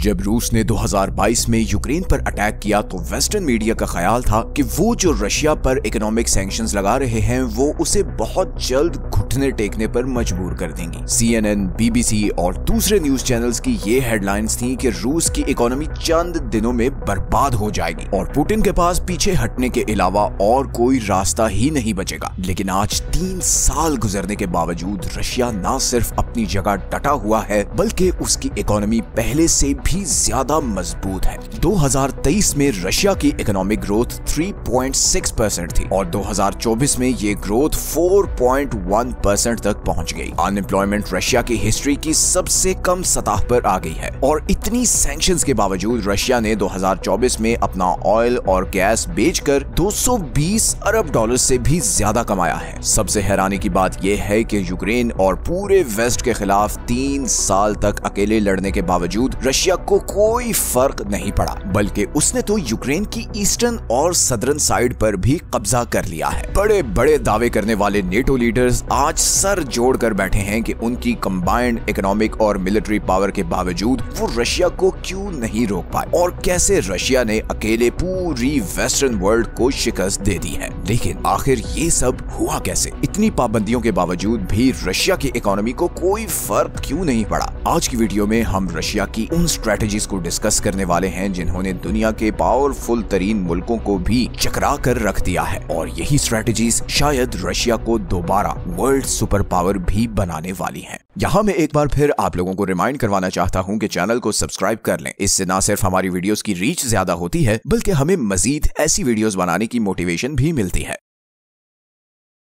जब रूस ने 2022 में यूक्रेन पर अटैक किया तो वेस्टर्न मीडिया का ख्याल था कि वो जो रशिया पर इकोनॉमिक सैंक्शंस लगा रहे हैं वो उसे बहुत जल्द घुटने टेकने पर मजबूर कर देंगी। CNN, BBC और दूसरे न्यूज चैनल्स की ये हेडलाइंस थी कि रूस की इकोनॉमी चंद दिनों में बर्बाद हो जाएगी और पुतिन के पास पीछे हटने के अलावा और कोई रास्ता ही नहीं बचेगा। लेकिन आज 3 साल गुजरने के बावजूद रशिया न सिर्फ अपनी जगह डटा हुआ है बल्कि उसकी इकोनॉमी पहले से भी ज्यादा मजबूत है। 2023 में रशिया की इकोनॉमिक ग्रोथ 3.6% थी और 2024 में ये ग्रोथ 4.1% तक पहुंच गई। अनएम्प्लॉयमेंट रशिया की हिस्ट्री की सबसे कम सतह पर आ गई है और इतनी सैंक्शंस के बावजूद रशिया ने 2024 में अपना ऑयल और गैस बेचकर 220 अरब डॉलर से भी ज्यादा कमाया है। सबसे हैरानी की बात यह है कि यूक्रेन और पूरे वेस्ट के खिलाफ 3 साल तक अकेले लड़ने के बावजूद रशिया को कोई फर्क नहीं पड़ा, बल्कि उसने तो यूक्रेन की ईस्टर्न और सदर्न साइड पर भी कब्जा कर लिया है। बड़े बड़े दावे करने वाले नेटो लीडर्स आज सर जोड़कर बैठे हैं कि उनकी कंबाइंड इकोनॉमिक और मिलिट्री पावर के बावजूद वो रशिया को क्यों नहीं रोक पाए और कैसे रशिया ने अकेले पूरी वेस्टर्न वर्ल्ड को शिकस्त दे दी है। लेकिन आखिर ये सब हुआ कैसे? इतनी पाबंदियों के बावजूद भी रशिया की इकोनॉमी को कोई फर्क क्यों नहीं पड़ा? आज की वीडियो में हम रशिया की उन स्ट्रेटजीज को डिस्कस करने वाले हैं जिन्होंने दुनिया के पावरफुल तरीन मुल्कों को भी चकरा कर रख दिया है और यही स्ट्रेटजीज शायद रशिया को दोबारा वर्ल्ड सुपर पावर भी बनाने वाली हैं। यहाँ मैं एक बार फिर आप लोगों को रिमाइंड करवाना चाहता हूँ कि चैनल को सब्सक्राइब कर लें। इससे ना सिर्फ हमारी वीडियोस की रीच ज्यादा होती है बल्कि हमें मजीद ऐसी वीडियोस बनाने की मोटिवेशन भी मिलती है।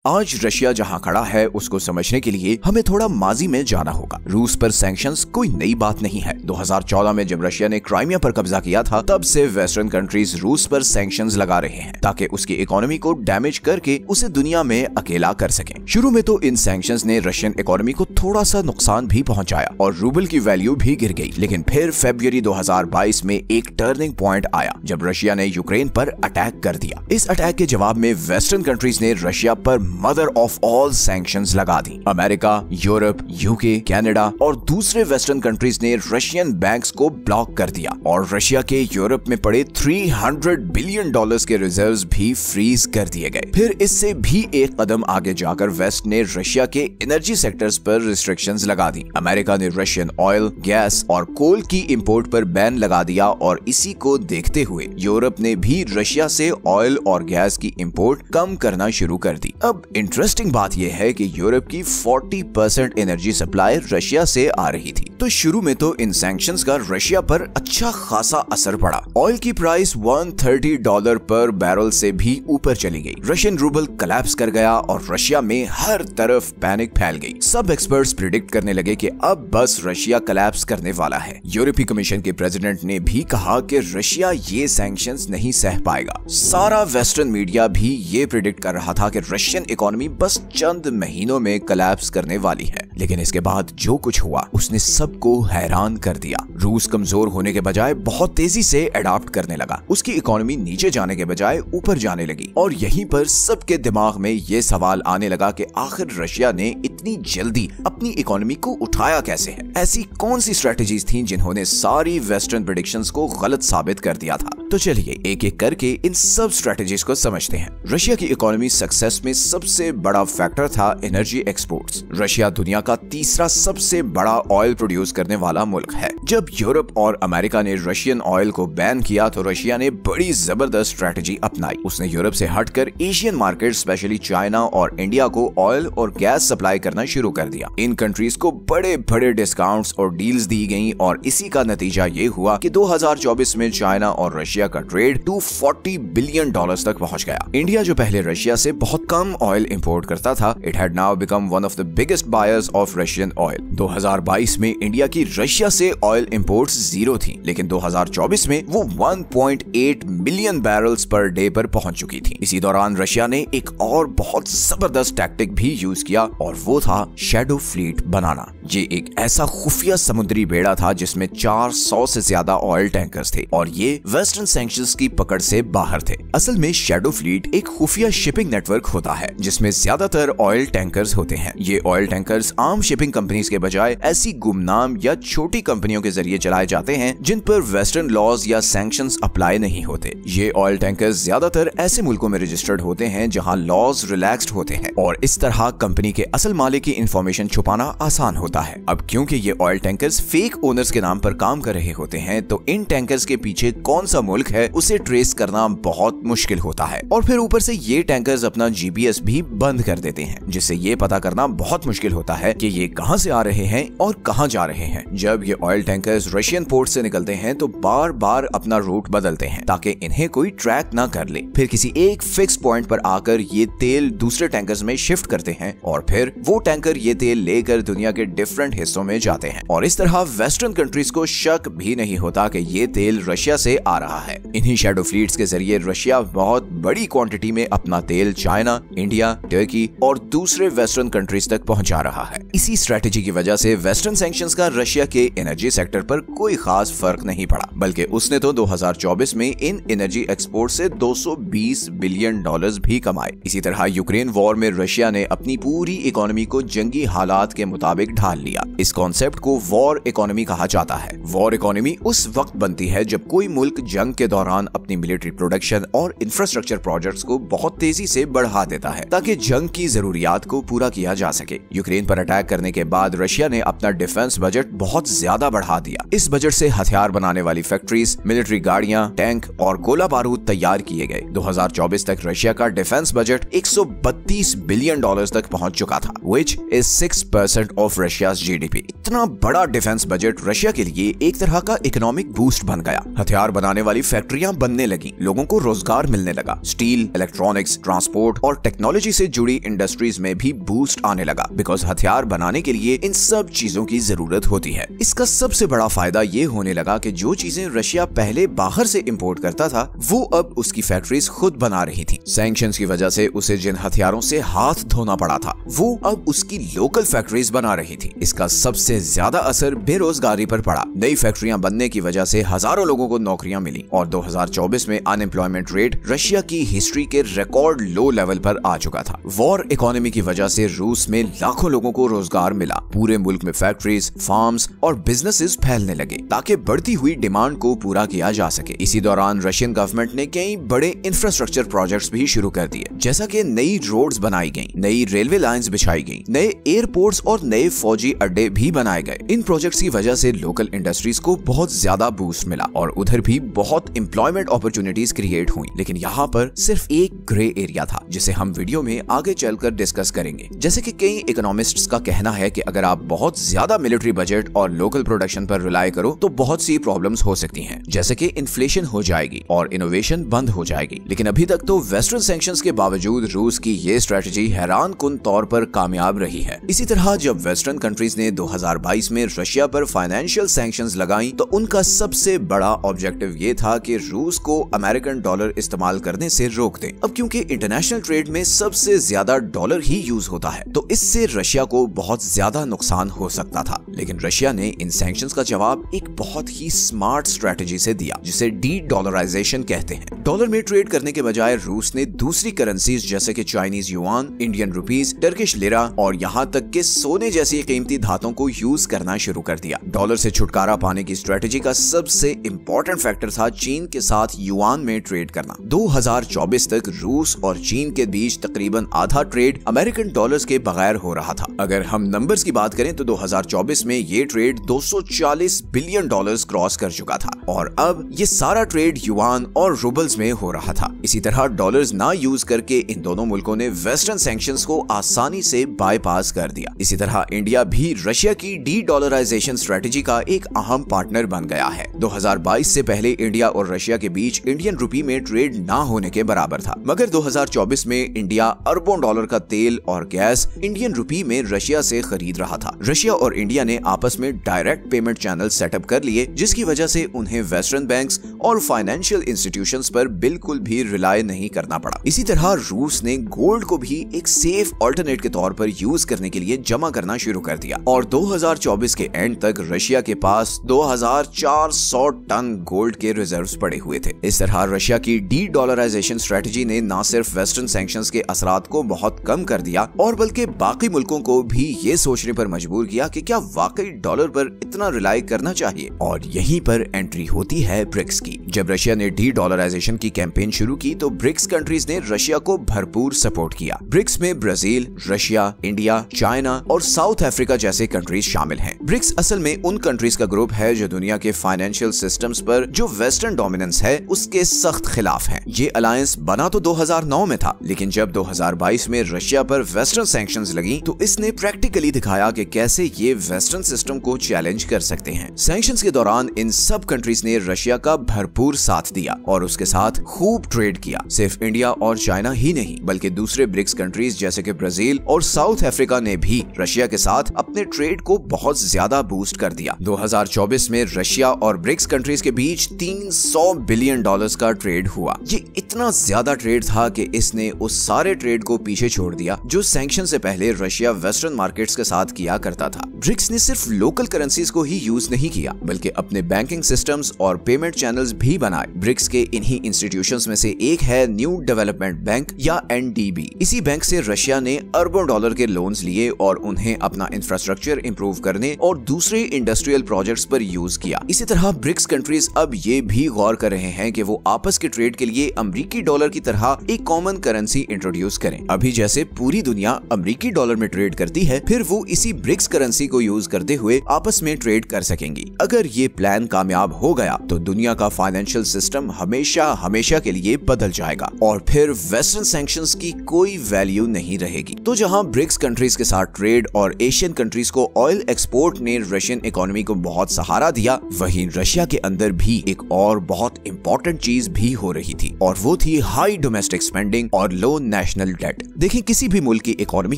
आज रशिया जहां खड़ा है उसको समझने के लिए हमें थोड़ा माजी में जाना होगा। रूस पर सैंक्शंस कोई नई बात नहीं है। 2014 में जब रशिया ने क्राइमिया पर कब्जा किया था तब से वेस्टर्न कंट्रीज रूस पर सैंक्शंस लगा रहे हैं ताकि उसकी इकोनॉमी को डैमेज करके उसे दुनिया में अकेला कर सकें। शुरू में तो इन सैंक्शंस ने रशियन इकोनॉमी को थोड़ा सा नुकसान भी पहुंचाया और रूबल की वैल्यू भी गिर गई। लेकिन फिर फरवरी 2022 में एक टर्निंग पॉइंट आया जब रशिया ने यूक्रेन पर अटैक कर दिया। इस अटैक के जवाब में वेस्टर्न कंट्रीज ने रशिया पर मदर ऑफ ऑल सैंक्शंस लगा दी। अमेरिका, यूरोप, यूके, कनाडा और दूसरे वेस्टर्न कंट्रीज ने रशियन बैंक्स को ब्लॉक कर दिया और रशिया के यूरोप में पड़े 300 बिलियन डॉलर्स के रिजर्व्स भी फ्रीज कर दिए गए। फिर इससे भी एक कदम आगे जाकर वेस्ट ने रशिया के एनर्जी सेक्टर्स पर रिस्ट्रिक्शंस लगा दी। अमेरिका ने रशियन ऑयल, गैस और कोल की इंपोर्ट पर बैन लगा दिया और इसी को देखते हुए यूरोप ने भी रशिया से ऑयल और गैस की इंपोर्ट कम करना शुरू कर दी। अब इंटरेस्टिंग बात यह है कि यूरोप की 40% एनर्जी सप्लाई रशिया से आ रही थी। तो शुरू में तो इन सैंक्शंस का रशिया पर अच्छा खासा असर पड़ा। ऑयल की प्राइस $130 पर बैरल से भी ऊपर चली गई। रशियन रूबल कोलैप्स कर गया और रशिया में हर तरफ पैनिक फैल गई। सब एक्सपर्ट्स प्रिडिक्ट करने लगे कि अब बस रशिया कोलैप्स करने वाला है। यूरोपीय कमीशन के प्रेसिडेंट ने भी कहा कि रशिया ये सैंक्शंस नहीं सह पाएगा। सारा वेस्टर्न मीडिया भी ये प्रिडिक्ट कर रहा था कि रशियन इकोनॉमी बस चंद महीनों में कोलैप्स करने वाली है। लेकिन इसके बाद जो कुछ हुआ उसने सबको हैरान कर दिया। रूस कमजोर होने के बजाय बहुत तेजी से अडॉप्ट करने लगा। उसकी इकोनॉमी नीचे जाने के बजाय ऊपर जाने लगी और यहीं पर सबके दिमाग में ये सवाल आने लगा कि आखिर रशिया ने इतनी जल्दी अपनी इकोनॉमी को उठाया कैसे है? ऐसी कौन सी स्ट्रेटजीज थी जिन्होंने सारी वेस्टर्न प्रेडिक्शंस को गलत साबित कर दिया था? तो चलिए एक एक करके इन सब स्ट्रेटजीज को समझते हैं। रशिया की इकोनॉमी सक्सेस में सबसे बड़ा फैक्टर था एनर्जी एक्सपोर्ट्स। रशिया दुनिया का तीसरा सबसे बड़ा ऑयल प्रोड्यूस करने वाला मुल्क है। जब यूरोप और अमेरिका ने रशियन ऑयल को बैन किया तो रशिया ने बड़ी जबरदस्त स्ट्रेटजी अपनाई। उसने यूरोप से हटकर एशियन मार्केट स्पेशली चाइना और इंडिया को ऑयल और गैस सप्लाई करना शुरू कर दिया। इन कंट्रीज को बड़े बड़े डिस्काउंट्स और डील्स दी गई और इसी का नतीजा ये हुआ कि 2024 में चाइना और रशिया का ट्रेड $240 बिलियन तक पहुंच गया। इंडिया जो पहले रशिया से बहुत कम ऑयल इंपोर्ट करता था, it had now become one of the biggest buyers of Russian oil. 2022 में इंडिया की रशिया से ऑयल इंपोर्ट्स 0 थी, लेकिन 2024 में वो 1.8 मिलियन बैरल्स पर डे पर पहुंच चुकी थी। इसी दौरान रशिया ने एक और बहुत जबरदस्त टैक्टिक भी यूज किया और वो था शैडो फ्लीट बनाना। ये एक ऐसा खुफिया समुद्री बेड़ा था जिसमें 400 से ज्यादा ऑयल टैंकर्स थे और ये वेस्टर्न सैंक्शंस की पकड़ से बाहर थे। असल में शैडो फ्लीट एक खुफिया शिपिंग नेटवर्क होता है जिसमें ज्यादातर ऑयल टैंकर्स होते हैं। ये ऑयल टैंकर्स आम शिपिंग कंपनीज के बजाय ऐसी गुमनाम या छोटी कंपनियों के जरिए चलाए जाते हैं जिन पर वेस्टर्न लॉज या सैंक्शंस अप्लाई नहीं होते। ये ऑयल टैंकर्स ज्यादातर ऐसे मुल्कों में रजिस्टर्ड होते हैं जहां लॉज रिलैक्स्ड होते हैं और इस तरह कंपनी के असल मालिक की इंफॉर्मेशन छुपाना आसान होता है। अब क्योंकि ये ऑयल टैंकर्स फेक ओनर्स के नाम पर काम कर रहे होते हैं तो इन टैंकर्स के पीछे कौन सा मुल्क है उसे ट्रेस करना बहुत मुश्किल होता है और फिर ऊपर से ये टैंकर्स अपना जीपीएस भी बंद कर देते हैं जिससे ये पता करना बहुत मुश्किल होता है कि ये कहां से आ रहे हैं और कहां जा रहे हैं। जब ये ऑयल टैंकर्स रशियन पोर्ट से निकलते हैं तो बार बार अपना रूट बदलते हैं ताकि इन्हें कोई ट्रैक ना कर ले। फिर किसी एक फिक्स पॉइंट पर आकर ये तेल दूसरे टैंकर्स में शिफ्ट करते हैं और फिर वो टैंकर ये तेल लेकर दुनिया के डिफरेंट हिस्सों में जाते हैं और इस तरह वेस्टर्न कंट्रीज को शक भी नहीं होता कि ये तेल रशिया से आ रहा है। इन्हीं शैडो फ्लीट्स के जरिए रशिया बहुत बड़ी क्वांटिटी में अपना तेल चाइना, इंडिया, टर्की और दूसरे वेस्टर्न कंट्रीज तक पहुंचा रहा है। इसी स्ट्रेटेजी की वजह से वेस्टर्न सैंक्शंस का रशिया के एनर्जी सेक्टर पर कोई खास फर्क नहीं पड़ा, बल्कि उसने तो 2024 में इन एनर्जी एक्सपोर्ट से $220 बिलियन भी कमाए। इसी तरह यूक्रेन वॉर में रशिया ने अपनी पूरी इकोनॉमी को जंगी हालात के मुताबिक ढाल लिया। इस कॉन्सेप्ट को वॉर इकोनॉमी कहा जाता है। वॉर इकोनॉमी उस वक्त बनती है जब कोई मुल्क जंग के दौरान अपनी मिलिट्री प्रोडक्शन और इंफ्रास्ट्रक्चर प्रोजेक्ट्स को बहुत तेजी से बढ़ा देता है ताकि जंग की जरूरियात को पूरा किया जा सके। यूक्रेन पर अटैक करने के बाद रशिया ने अपना डिफेंस बजट बहुत ज्यादा बढ़ा दिया। इस बजट से हथियार बनाने वाली फैक्ट्रीज, मिलिट्री गाड़ियां, टैंक और गोला बारूद तैयार किए गए। 2024 तक रशिया का डिफेंस बजट $132 बिलियन तक पहुंच चुका था, which is 6% of Russia's GDP। इतना बड़ा डिफेंस बजट रशिया के लिए एक तरह का इकोनॉमिक बूस्ट बन गया। हथियार बनाने वाली फैक्ट्रियां बनने लगी, लोगों को रोजगार मिलने लगा, स्टील, इलेक्ट्रॉनिक्स, ट्रांसपोर्ट और टेक्नोलॉजी से जुड़ी इंडस्ट्रीज में भी बूस्ट आने लगा बिकॉज हथियार बनाने के लिए इन सब चीजों की जरूरत होती है। इसका सबसे बड़ा फायदा ये होने लगा कि जो चीजें रशिया पहले बाहर से इंपोर्ट करता था वो अब उसकी फैक्ट्रीज खुद बना रही थी। सैंक्शंस की वजह से उसे जिन हथियारों से हाथ धोना पड़ा था वो अब उसकी लोकल फैक्ट्रीज बना रही थी। इसका सबसे ज्यादा असर बेरोजगारी पर पड़ा। नई फैक्ट्रियां बनने की वजह से हजारों लोगों को नौकरियां मिली और 2024 में अनएम्प्लॉयमेंट रेट रशिया की हिस्ट्री के रिकॉर्ड लो लेवल पर आ चुका था। वॉर इकोनॉमी की वजह से रूस में लाखों लोगों को रोजगार मिला। पूरे मुल्क में फैक्ट्रीज, फार्म्स और बिजनेसेस फैलने लगे ताकि बढ़ती हुई डिमांड को पूरा किया जा सके। इसी दौरान रशियन गवर्नमेंट ने कई बड़े इंफ्रास्ट्रक्चर प्रोजेक्ट्स भी शुरू कर दिए, जैसा कि नई रोड्स बनाई गई, नई रेलवे लाइंस बिछाई गई, नए एयरपोर्ट्स और नए फौजी अड्डे भी बनाए गए। इन प्रोजेक्ट्स की वजह से लोकल इंडस्ट्रीज को बहुत ज्यादा बूस्ट मिला और उधर भी बहुत एम्प्लॉयमेंट अपॉर्चुनिटीज क्रिएट हुई। लेकिन यहाँ पर सिर्फ एक ग्रे एरिया था जिसे हम वीडियो में आगे चलकर डिस्कस करेंगे। जैसे कि कई इकोनॉमिस्ट्स का कहना है कि अगर आप बहुत ज्यादा मिलिट्री बजट और लोकल प्रोडक्शन पर रिलाय करो तो बहुत सी प्रॉब्लम्स हो सकती हैं, जैसे कि इन्फ्लेशन हो जाएगी और इनोवेशन बंद हो जाएगी। लेकिन अभी तक तो वेस्टर्न सैंक्शंस के बावजूद रूस की ये स्ट्रेटजी हैरानकुन तौर पर कामयाब रही है। इसी तरह जब वेस्टर्न कंट्रीज ने 2022 में रशिया पर फाइनेंशियल सैंक्शंस लगाई तो उनका सबसे बड़ा ऑब्जेक्टिव ये था कि रूस को अमेरिकन डॉलर इस्तेमाल करने से रोक दे। अब क्योंकि इंटरनेशनल ट्रेड में सबसे ज्यादा डॉलर ही यूज होता है तो इससे रशिया को बहुत ज्यादा नुकसान हो सकता था। लेकिन रशिया ने इन सैंक्शंस का जवाब एक बहुत ही स्मार्ट स्ट्रेटजी से दिया जिसे डी डॉलराइजेशन कहते हैं। डॉलर में ट्रेड करने के बजाय रूस ने दूसरी करेंसीज जैसे कि Chinese yuan, Indian rupees, Turkish lira और यहाँ तक कि सोने जैसी कीमती धातुओं को यूज करना शुरू कर दिया। डॉलर से छुटकारा पाने की स्ट्रेटजी का सबसे इम्पोर्टेंट फैक्टर था चीन के साथ युआन में ट्रेड करना। 2024 तक रूस और चीन के बीच तकरीबन आधा ट्रेड अमेरिकन डॉलर्स के बगैर हो रहा था। अगर हम नंबर्स की बात करें तो 2024 में ये ट्रेड $240 बिलियन क्रॉस कर चुका था और अब ये सारा ट्रेड युआन और रूबल्स में हो रहा था। इसी तरह डॉलर्स ना यूज करके इन दोनों मुल्कों ने वेस्टर्न सैंक्शंस को आसानी से बाईपास कर दिया। इसी तरह इंडिया भी रशिया की डी डॉलराइजेशन स्ट्रेटजी का एक अहम पार्टनर बन गया है। 2022 से पहले इंडिया और रशिया के बीच इंडियन रुपी में ट्रेड ना होने के बराबर था, मगर 2024 में इंडिया अरबों डॉलर का तेल और गैस इंडियन रुपी में रशिया से खरीद रहा था। रशिया और इंडिया ने आपस में डायरेक्ट पेमेंट चैनल सेटअप कर लिए जिसकी वजह से उन्हें वेस्टर्न बैंक्स और फाइनेंशियल इंस्टीट्यूशंस पर बिल्कुल भी रिलाय नहीं करना पड़ा। इसी तरह रूस ने गोल्ड को भी एक सेफ ऑल्टरनेट के तौर पर यूज करने के लिए जमा करना शुरू कर दिया और 2024 के एंड तक रशिया के पास 2400 टन गोल्ड के रिजर्व रिजर्व्स पड़े हुए थे। इस तरह रशिया की डी डॉलराइजेशन स्ट्रेटजी ने न सिर्फ वेस्टर्न सैंक्शंस के असरात को बहुत कम कर दिया और बल्कि बाकी मुल्कों को भी ये सोचने पर मजबूर किया कि क्या वाकई डॉलर पर इतना रिलाई करना चाहिए। और यहीं पर एंट्री होती है ब्रिक्स की। जब रशिया ने डी डॉलराइजेशन की कैंपेन शुरू की तो ब्रिक्स कंट्रीज ने रशिया को भरपूर सपोर्ट किया। ब्रिक्स में ब्राजील, रशिया, इंडिया, चाइना और साउथ अफ्रीका जैसे कंट्रीज शामिल हैं। ब्रिक्स असल में उन कंट्रीज का ग्रुप है जो दुनिया के फाइनेंशियल सिस्टम्स पर जो वेस्टर्न डोमिनेंस है उसके सख्त खिलाफ हैं। ये अलायंस बना तो 2009 में था, लेकिन जब 2022 में रशिया पर वेस्टर्न सैंक्शंस लगी तो इसने प्रैक्टिकली दिखाया कि कैसे ये वेस्टर्न सिस्टम को चैलेंज कर सकते हैं। सैंक्शंस के दौरान इन सब कंट्रीज ने रशिया का भरपूर साथ दिया और उसके साथ खूब ट्रेड किया। सिर्फ इंडिया और चाइना ही नहीं बल्कि दूसरे ब्रिक्स कंट्रीज जैसे कि ब्राजील और साउथ अफ्रीका ने भी रशिया के साथ अपने ट्रेड को बहुत ज्यादा बूस्ट कर दिया। 2024 में रशिया और ब्रिक्स कंट्रीज के बीच $300 बिलियन का ट्रेड हुआ। ये इतना ज्यादा ट्रेड था कि इसने उस सारे ट्रेड को पीछे छोड़ दिया जो सैंक्शन से पहले रशिया वेस्टर्न मार्केट्स के साथ किया करता था। ब्रिक्स ने सिर्फ लोकल करेंसीज को ही यूज नहीं किया बल्कि अपने बैंकिंग सिस्टम्स और पेमेंट चैनल्स भी बनाए। ब्रिक्स के इन्हीं इंस्टीट्यूशंस में से एक है न्यू डेवलपमेंट बैंक या NDB। इसी बैंक से रशिया ने अरबों डॉलर के लोन्स लिए और उन्हें अपना इंफ्रास्ट्रक्चर इंप्रूव करने और दूसरे इंडस्ट्रियल प्रोजेक्ट्स पर यूज किया। इसी तरह ब्रिक्स कंट्रीज अब ये भी गौर कर रहे हैं कि वो आपस के ट्रेड के लिए अमेरिकी डॉलर की तरह एक कॉमन करेंसी इंट्रोड्यूस करें। अभी जैसे पूरी दुनिया अमेरिकी डॉलर में ट्रेड करती है, फिर वो इसी ब्रिक्स करेंसी को यूज करते हुए आपस में ट्रेड कर सकेंगी। अगर ये प्लान कामयाब हो गया तो दुनिया का फाइनेंशियल सिस्टम हमेशा के लिए बदल जाएगा और फिर वेस्टर्न सैंक्शंस की कोई वैल्यू नहीं रहेगी। तो जहां ब्रिक्स कंट्रीज के साथ ट्रेड और एशियन कंट्रीज को ऑयल एक्सपोर्ट ने रशियन इकोनॉमी को बहुत सहारा दिया, वहीं रशिया के अंदर भी एक और बहुत इंपॉर्टेंट चीज भी हो रही थी और वो थी हाई डोमेस्टिक स्पेंडिंग और लो नेशनल डेट। देखिए, किसी भी मुल्क की इकोनॉमी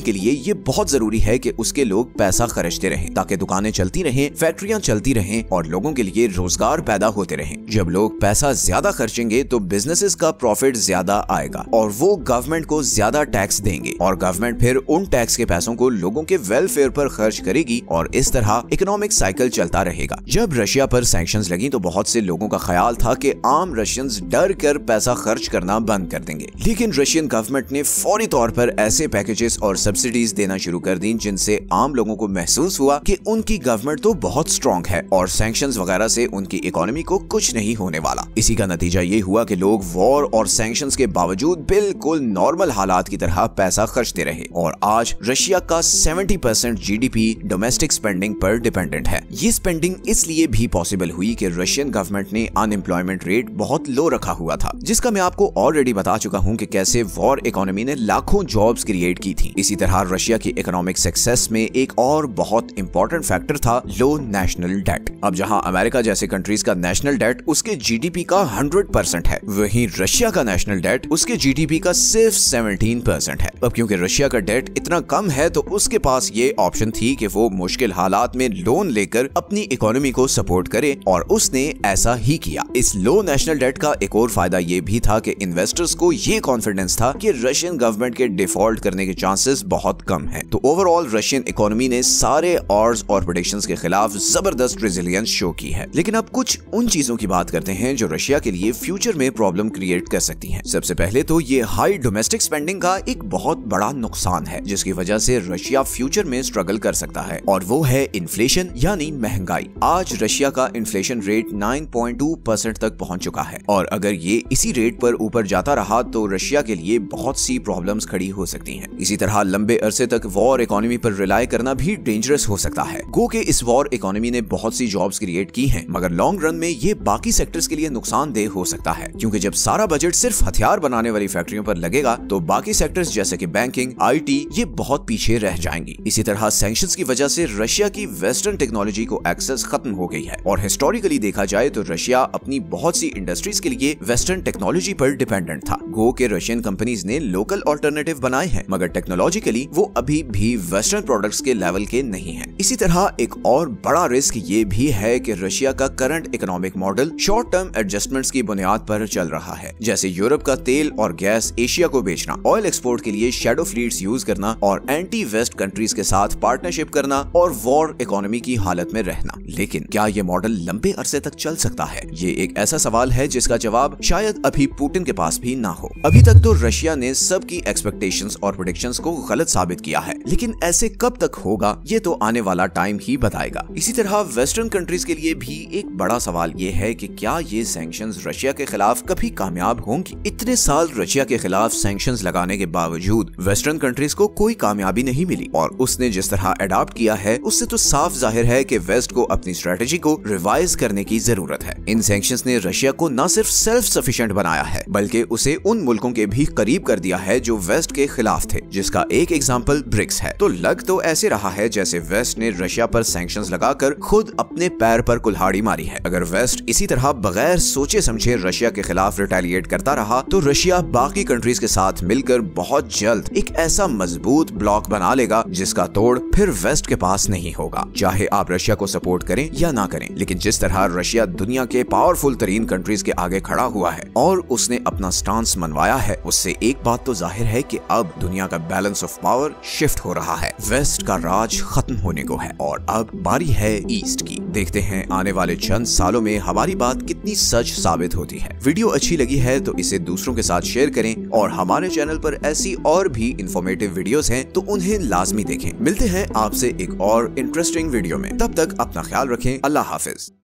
के लिए ये बहुत जरूरी है कि उसके लोग पैसा खर्चते रहें ताकि दुकानें चलती रहें, फैक्ट्रियां चलती रहें और लोगों के लिए रोजगार पैदा होते रहें। जब लोग पैसा ज्यादा खर्चेंगे तो बिजनेसेस का प्रॉफिट ज्यादा आएगा और वो गवर्नमेंट को ज्यादा टैक्स देंगे और गवर्नमेंट फिर उन टैक्स के पैसों को लोगों के वेलफेयर पर खर्च करेगी और इस तरह इकोनॉमिक साइकिल चलता रहेगा। जब रशिया पर सैंक्शंस लगी तो बहुत से लोगों का ख्याल था कि आम रशियंस डर कर पैसा खर्च करना बंद कर देंगे, लेकिन रशियन गवर्नमेंट ने फौरी तौर पर ऐसे पैकेजेस और सब्सिडीज देना शुरू कर दी जिनसे आम लोगों को महसूस हुआ कि उनकी गवर्नमेंट तो बहुत स्ट्रॉन्ग है और सैंक्शंस वगैरह से उनकी इकोनॉमी को कुछ नहीं होने वाला। इसी का नतीजा ये हुआ कि लोग वॉर और सैंक्शंस के बावजूद बिल्कुल नॉर्मल हालात की तरह पैसा खर्चते रहे और आज रशिया का 70% GDP डोमेस्टिक स्पेंडिंग पर डिपेंडेंट है। ये स्पेंडिंग इसलिए भी पॉसिबल हुई कि रशियन गवर्नमेंट ने अनएम्प्लॉयमेंट रेट बहुत लो रखा हुआ था, जिसका मैं आपको ऑलरेडी बता चुका हूं कि कैसे वॉर इकोनॉमी ने लाखों जॉब्स क्रिएट की थी। इसी तरह रशिया की इकोनॉमिक सक्सेस में एक और बहुत इंपॉर्टेंट फैक्टर था लो नेशनल डेट। अब जहां अमेरिका जैसे कंट्रीज का नेशनल डेट उसके GDP का 100% है, वहीं रशिया का नेशनल डेट उसके GDP का सिर्फ 17% है। अब क्योंकि रशिया का डेट इतना कम है तो उसके पास ये ऑप्शन थी कि वो मुश्किल हालात में लोन लेकर अपनी इकोनॉमी को सपोर्ट करे और उसने ऐसा ही किया। इस लो नेशनल डेट का एक और फायदा ये भी था कि इन्वेस्टर्स को ये कॉन्फिडेंस था कि रशियन गवर्नमेंट के डिफॉल्ट करने के चांसेस बहुत कम हैं। तो ओवरऑल रशियन इकोनॉमी ने सारे ऑड्स और प्रेडिक्शंस के खिलाफ जबरदस्त रेजिलियंस शो की है। लेकिन अब कुछ उन चीजों की बात करते हैं जो रशिया के लिए फ्यूचर में प्रॉब्लम क्रिएट कर सकती हैं। सबसे पहले तो ये हाई डोमेस्टिक स्पेंडिंग का एक बहुत बड़ा नुकसान है जिसकी वजह से रशिया फ्यूचर में स्ट्रगल कर सकता है और वो है इन्फ्लेशन यानी महंगाई। आज रशिया का इन्फ्लेशन रेट 9.2% तक पहुंच चुका है और अगर ये इसी रेट पर ऊपर जाता रहा तो रशिया के लिए बहुत सी प्रॉब्लम्स खड़ी हो सकती हैं। इसी तरह लंबे अरसे तक वॉर इकोनॉमी पर रिलाई करना भी डेंजरस हो सकता है। गो के इस वॉर इकोनॉमी ने बहुत सी जॉब्स क्रिएट की हैं, मगर लॉन्ग रन में ये बाकी सेक्टर्स के लिए नुकसानदेह हो सकता है क्योंकि जब सारा बजट सिर्फ हथियार बनाने वाली फैक्ट्रियों पर लगेगा तो बाकी सेक्टर्स जैसे कि बैंकिंग, IT ये बहुत पीछे रह जाएंगी। इसी तरह सैंक्शंस की वजह से रशिया की वेस्टर्न टेक्नोलॉजी को एक्सेस खत्म हो गई है और हिस्टोरिकली देखा जाए तो रशिया अपनी बहुत सी इंडस्ट्रीज के लिए वेस्टर्न टेक्नोलॉजी पर डिपेंडेंट था। गो के रशियन कंपनीज ने लोकल ऑल्टरनेटिव बनाए हैं मगर टेक्नोलॉजिकली वो अभी भी वेस्टर्न प्रोडक्ट्स के लेवल के नहीं हैं। इसी तरह एक और बड़ा रिस्क ये भी है कि रशिया का current economic model short term adjustments की बुनियाद पर चल रहा है, जैसे यूरोप का तेल और गैस एशिया को बेचना, ऑयल एक्सपोर्ट के लिए शैडो फ्लीट्स यूज करना और एंटी वेस्ट कंट्रीज के साथ पार्टनरशिप करना और वॉर इकोनॉमी की हालत में रहना। लेकिन क्या ये मॉडल लंबे अरसे तक चल सकता है? ये एक ऐसा सवाल है जिसका जवाब शायद अभी पुतिन के पास भी ना हो। अभी तक तो रशिया ने सबकी एक्सपेक्टेशंस और प्रेडिक्शंस को गलत साबित किया है, लेकिन ऐसे कब तक होगा ये तो आने वाला टाइम ही बताएगा। इसी तरह वेस्टर्न कंट्रीज के लिए भी एक बड़ा सवाल ये है कि क्या ये सैंक्शंस रशिया के खिलाफ कभी कामयाब होंगी। इतने साल रशिया के खिलाफ सैंक्शंस लगाने के बावजूद वेस्टर्न कंट्रीज को कोई कामयाबी नहीं मिली और उसने जिस तरह अडॉप्ट किया है उससे तो साफ जाहिर है कि वेस्ट को अपनी स्ट्रेटेजी को रिवाइज करने की जरूरत है। इन सैंक्शंस ने रशिया को न सिर्फ सेल्फ सफिशिएंट बनाया है बल्कि उसे उन मुल्कों के भी करीब कर दिया है जो वेस्ट के खिलाफ थे, जिसका एक एग्जांपल ब्रिक्स है। तो लग तो ऐसे रहा है जैसे वेस्ट ने रशिया पर सैंक्शंस लगाकर खुद अपने पैर पर कुल्हाड़ी मारी है। अगर वेस्ट इसी तरह बगैर सोचे समझे रशिया के खिलाफ रिटेलिएट करता रहा तो रशिया बाकी कंट्रीज के साथ मिलकर बहुत जल्द एक ऐसा मजबूत ब्लॉक बना लेगा जिसका तोड़ फिर वेस्ट के पास नहीं होगा, चाहे आप रशिया को सपोर्ट करें या ना करें। लेकिन जिस तरह रशिया दुनिया के पावरफुल तरीन कंट्रीज के आगे खड़ा हुआ है और उसने अपना स्टांस मनवाया है, उससे एक बात तो जाहिर है कि अब दुनिया का बैलेंस ऑफ पावर शिफ्ट हो रहा है। वेस्ट का राज खत्म होने को है और अब बारी है ईस्ट की। देखते हैं आने वाले चंद सालों में हमारी बात कितनी सच साबित होती है। वीडियो अच्छी लगी है तो इसे दूसरों के साथ शेयर करें और हमारे चैनल पर ऐसी और भी इंफॉर्मेटिव वीडियोस हैं तो उन्हें लाजमी देखें। मिलते हैं आपसे एक और इंटरेस्टिंग वीडियो में, तब तक अपना ख्याल रखें। अल्लाह हाफिज।